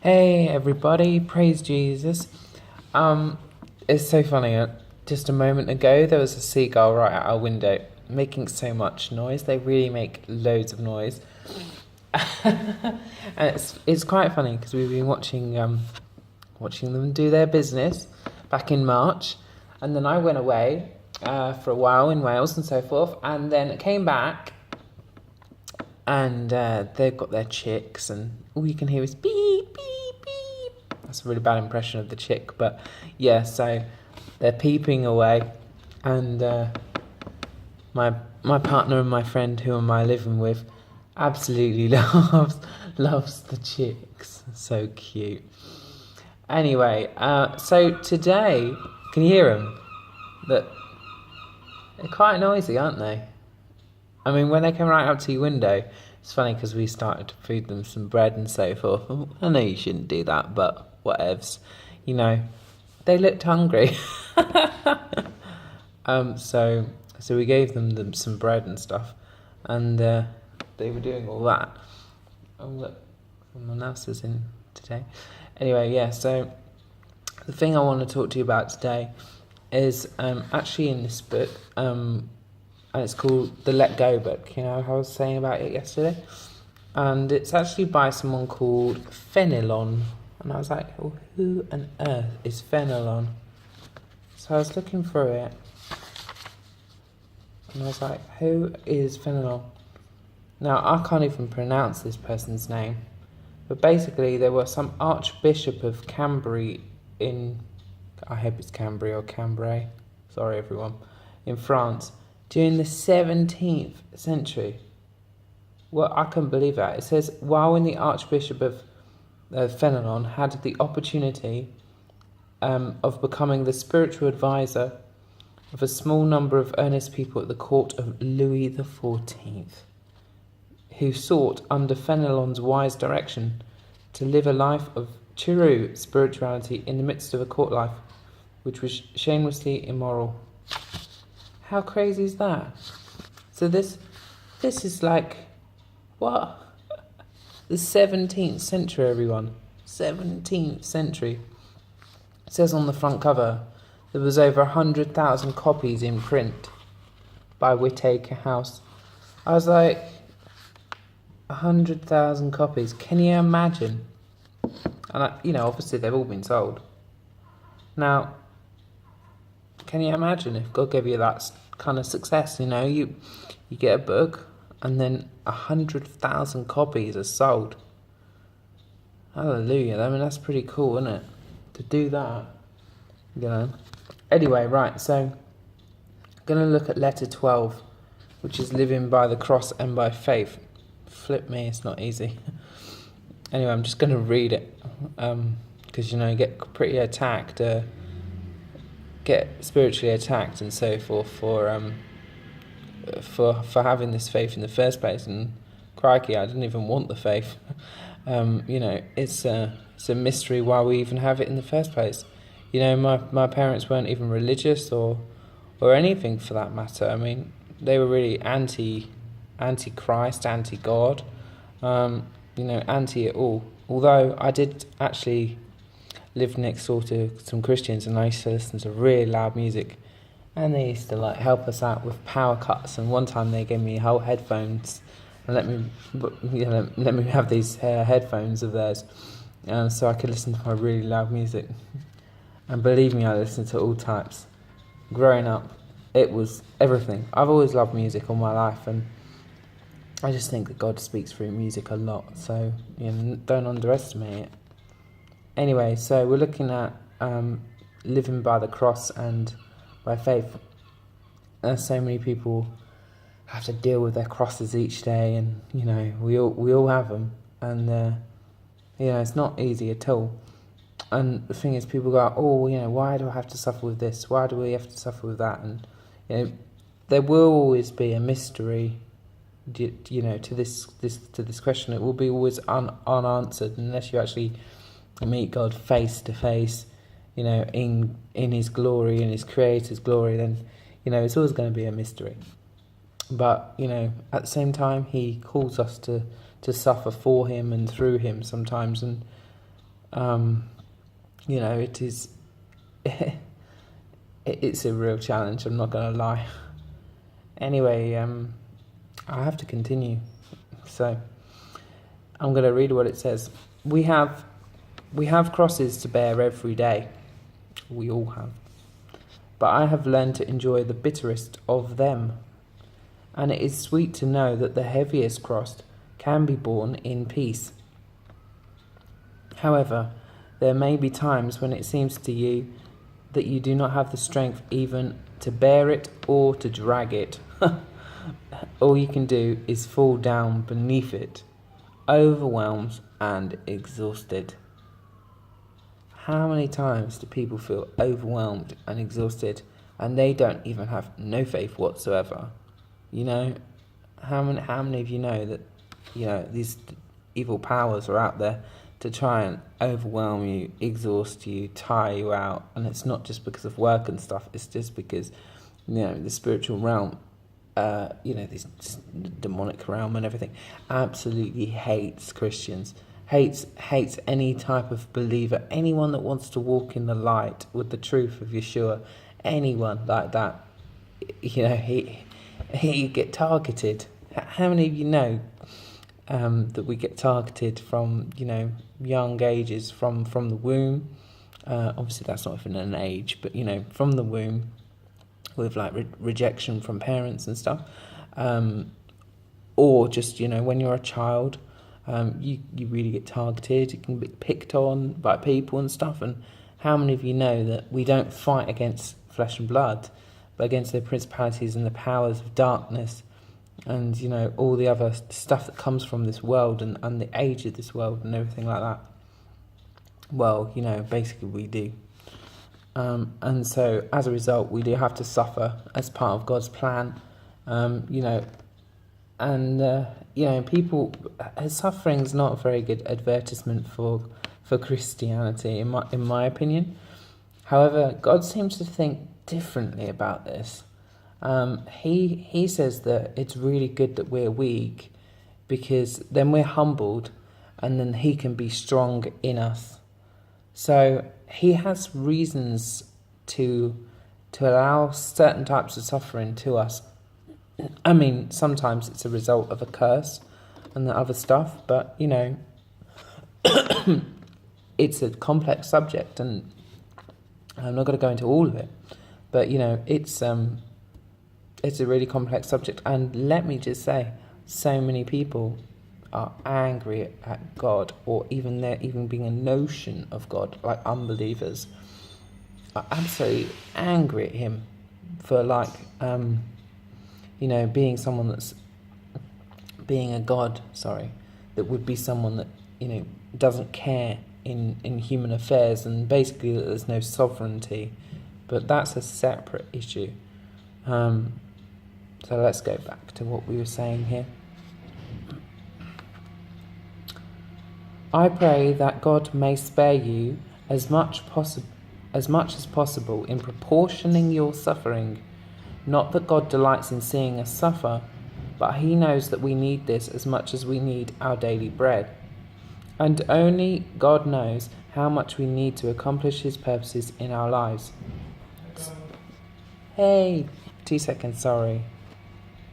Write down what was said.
Hey everybody, praise Jesus. Um, it's so funny. Just a moment ago, there was a seagull right at our window, making so much noise. They really make loads of noise, and it's quite funny because we've been watching them do their business back in March, and then I went away for a while in Wales and so forth, and then came back, and they've got their chicks, and all you can hear is beep beep beep. That's a really bad impression of the chick, but yeah. So they're peeping away, and my partner and my friend, who am I living with, absolutely loves the chicks. So cute. Anyway, so today, can you hear them? That they're quite noisy, aren't they? I mean, when they came right up to your window, it's funny because we started to feed them some bread and so forth. I know you shouldn't do that, but whatevs. You know, they looked hungry. So we gave them some bread and stuff, and they were doing all that. Oh look, someone else is in today. Anyway, yeah. So the thing I want to talk to you about today is actually in this book. And it's called the Let Go book. You know how I was saying about it yesterday? And it's actually by someone called Fenelon. And I was like, oh, who on earth is Fenelon? So I was looking through it. And I was like, who is Fenelon? Now, I can't even pronounce this person's name. But basically, there was some Archbishop of Cambrai in... I hope it's Cambrai or Cambrai. Sorry, everyone. In France. During the 17th century. Well, I couldn't believe that. It says, while when the Archbishop of Fenelon had the opportunity of becoming the spiritual advisor of a small number of earnest people at the court of Louis XIV, who sought, under Fenelon's wise direction, to live a life of true spirituality in the midst of a court life which was shamelessly immoral. How crazy is that? So this is like, what? The 17th century, everyone. 17th century. It says on the front cover, there was over 100,000 copies in print by Whitaker House. I was like, 100,000 copies. Can you imagine? And obviously they've all been sold. Now, can you imagine if God gave you that kind of success? You get a book and then 100,000 copies are sold. Hallelujah. I mean, that's pretty cool, isn't it? To do that, Anyway, right, so I'm going to look at letter 12, which is living by the cross and by faith. Flip me, it's not easy. Anyway, I'm just going to read it because, you get pretty attacked, get spiritually attacked and so forth for having this faith in the first place. And crikey, I didn't even want the faith. It's a mystery why we even have it in the first place. My parents weren't even religious or anything for that matter. I mean, they were really anti-Christ, anti-God, anti it all. Although I did actually live next door to some Christians, and I used to listen to really loud music, and they used to help us out with power cuts. And one time they gave me whole headphones and let me have these headphones of theirs, so I could listen to my really loud music. And believe me, I listened to all types. Growing up, it was everything. I've always loved music all my life, and I just think that God speaks through music a lot. So don't underestimate it. Anyway, so we're looking at living by the cross and by faith. There's so many people have to deal with their crosses each day, and we all have them, and it's not easy at all. And the thing is, people go, why do I have to suffer with this? Why do we have to suffer with that? And there will always be a mystery, to this question. It will be always unanswered unless you actually meet God face to face, in His glory, in His Creator's glory. Then it's always going to be a mystery. But at the same time, He calls us to suffer for Him and through Him sometimes, and You know, it is. It's a real challenge. I'm not going to lie. Anyway, I have to continue. So I'm going to read what it says. We have crosses to bear every day. We all have. But I have learned to enjoy the bitterest of them. And it is sweet to know that the heaviest cross can be borne in peace. However, there may be times when it seems to you that you do not have the strength even to bear it or to drag it. All you can do is fall down beneath it, overwhelmed and exhausted. How many times do people feel overwhelmed and exhausted and they don't even have no faith whatsoever? You know, how many of you know that, you know, these evil powers are out there to try and overwhelm you, exhaust you, tire you out, and it's not just because of work and stuff, it's just because, you know, the spiritual realm, you know, this demonic realm and everything, absolutely hates Christians, hates any type of believer, anyone that wants to walk in the light with the truth of Yeshua, anyone like that, you know, he get targeted. How many of you know that we get targeted from, you know, young ages, from the womb? Obviously that's not even an age, but, you know, from the womb, with like rejection from parents and stuff, or just, you know, when you're a child, you really get targeted. You can be picked on by people and stuff. And how many of you know that we don't fight against flesh and blood, but against the principalities and the powers of darkness, and, you know, all the other stuff that comes from this world and the age of this world and everything like that? Well, you know, basically we do. And so as a result, we do have to suffer as part of God's plan, you know, and, you know, people, suffering's not a very good advertisement for Christianity, in my opinion. However, God seems to think differently about this. He says that it's really good that we're weak, because then we're humbled and then he can be strong in us. So he has reasons to allow certain types of suffering to us. I mean, sometimes it's a result of a curse and the other stuff, but, you know, it's a complex subject, and I'm not going to go into all of it, but, you know, it's a really complex subject. And let me just say, so many people are angry at God, or even there even being a notion of God, like unbelievers are absolutely angry at him for, like, you know, being someone that's being a God, that would be someone that, you know, doesn't care in human affairs, and basically that there's no sovereignty. But that's a separate issue. So let's go back to what we were saying here. I pray that God may spare you as much as possible in proportioning your suffering. Not that God delights in seeing us suffer, but he knows that we need this as much as we need our daily bread. And only God knows how much we need to accomplish his purposes in our lives. Hey, 2 seconds, sorry.